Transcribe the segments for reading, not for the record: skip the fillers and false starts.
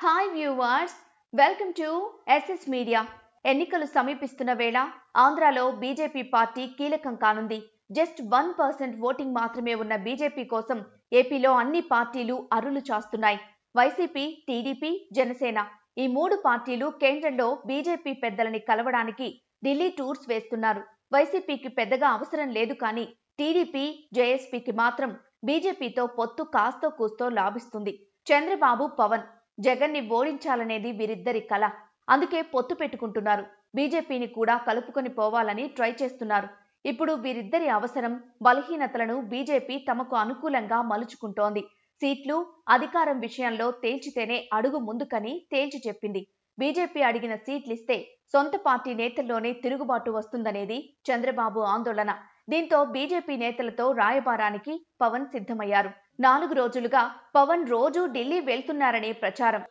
Hi viewers, welcome to SS media. ఎన్నికలు సమీపిస్తున్న వేళ ఆంధ్రాలో బీజేపీ పార్టీ కీలకం కానుంది. జస్ట్ 1% ఓటింగ్ మాత్రమే ఉన్న బీజేపీ కోసం ఏపీలో అన్ని పార్టీలు అరులు చాస్తున్నాయి. వైసీపీ, టీడీపీ, జనసేన ఈ మూడు పార్టీలు కేంద్రంలో బీజేపీ పెద్దలని కలవడానికి ఢిల్లీ టూర్స్ వేస్తున్నారు. వైసీపీకి పెద్దగా అవసరం లేదు, కానీ టీడీపీ, జేఎస్పీకి మాత్రం బీజేపీతో పొత్తు కాస్తో కూస్తో లాభిస్తుంది. చంద్రబాబు, పవన్, జగన్ని ఓడించాలనేది వీరిద్దరి కల. అందుకే పొత్తు పెట్టుకుంటున్నారు. బీజేపీని కూడా కలుపుకొని పోవాలని ట్రై చేస్తున్నారు. ఇప్పుడు వీరిద్దరి అవసరం, బలహీనతలను బీజేపీ తమకు అనుకూలంగా మలుచుకుంటోంది. సీట్లు, అధికారం విషయంలో తేల్చితేనే అడుగు ముందుకని తేల్చి చెప్పింది. బీజేపీ అడిగిన సీట్లిస్తే సొంత పార్టీ నేతల్లోనే తిరుగుబాటు వస్తుందనేది చంద్రబాబు ఆందోళన. దీంతో బీజేపీ నేతలతో రాయబారానికి పవన్ సిద్ధమయ్యారు. 4 రోజులుగా పవన్ రోజూ ఢిల్లీ వెళ్తున్నారనే ప్రచారం.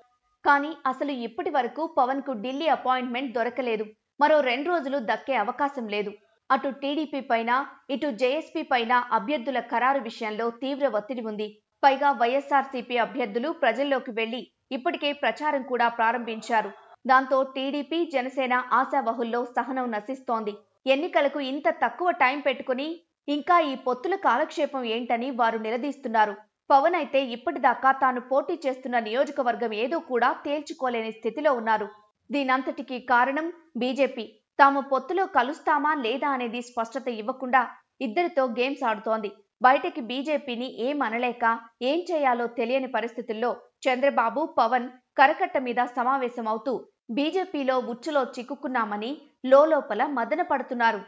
కానీ అసలు ఇప్పటి వరకు పవన్ కు ఢిల్లీ అపాయింట్మెంట్ దొరకలేదు. మరో 2 రోజులు దక్కే అవకాశం లేదు. అటు టీడీపీ పైన, ఇటు జేఎస్పీ పైన అభ్యర్థుల ఖరారు విషయంలో తీవ్ర ఒత్తిడి ఉంది. పైగా వైఎస్ఆర్సీపీ అభ్యర్థులు ప్రజల్లోకి వెళ్లి ఇప్పటికే ప్రచారం కూడా ప్రారంభించారు. దాంతో టీడీపీ, జనసేన ఆశావహుల్లో సహనం నశిస్తోంది. ఎన్నికలకు ఇంత తక్కువ టైం పెట్టుకుని ఇంకా ఈ పొత్తుల కాలక్షేపం ఏంటని వారు నిలదీస్తున్నారు. పవన్ అయితే ఇప్పటిదాకా తాను పోటీ చేస్తున్న నియోజకవర్గం ఏదో కూడా తేల్చుకోలేని స్థితిలో ఉన్నారు. దీనంతటికీ కారణం బీజేపీ. తాము పొత్తులో కలుస్తామా లేదా అనేది స్పష్టత ఇవ్వకుండా ఇద్దరితో గేమ్స్ ఆడుతోంది. బయటకి బీజేపీని ఏం అనలేక ఏం చేయాలో తెలియని పరిస్థితుల్లో చంద్రబాబు, పవన్ కరకట్ట మీద సమావేశమవుతూ బీజేపీలో ఉచ్చులో చిక్కుకున్నామని లోలోపల మదన పడుతున్నారు.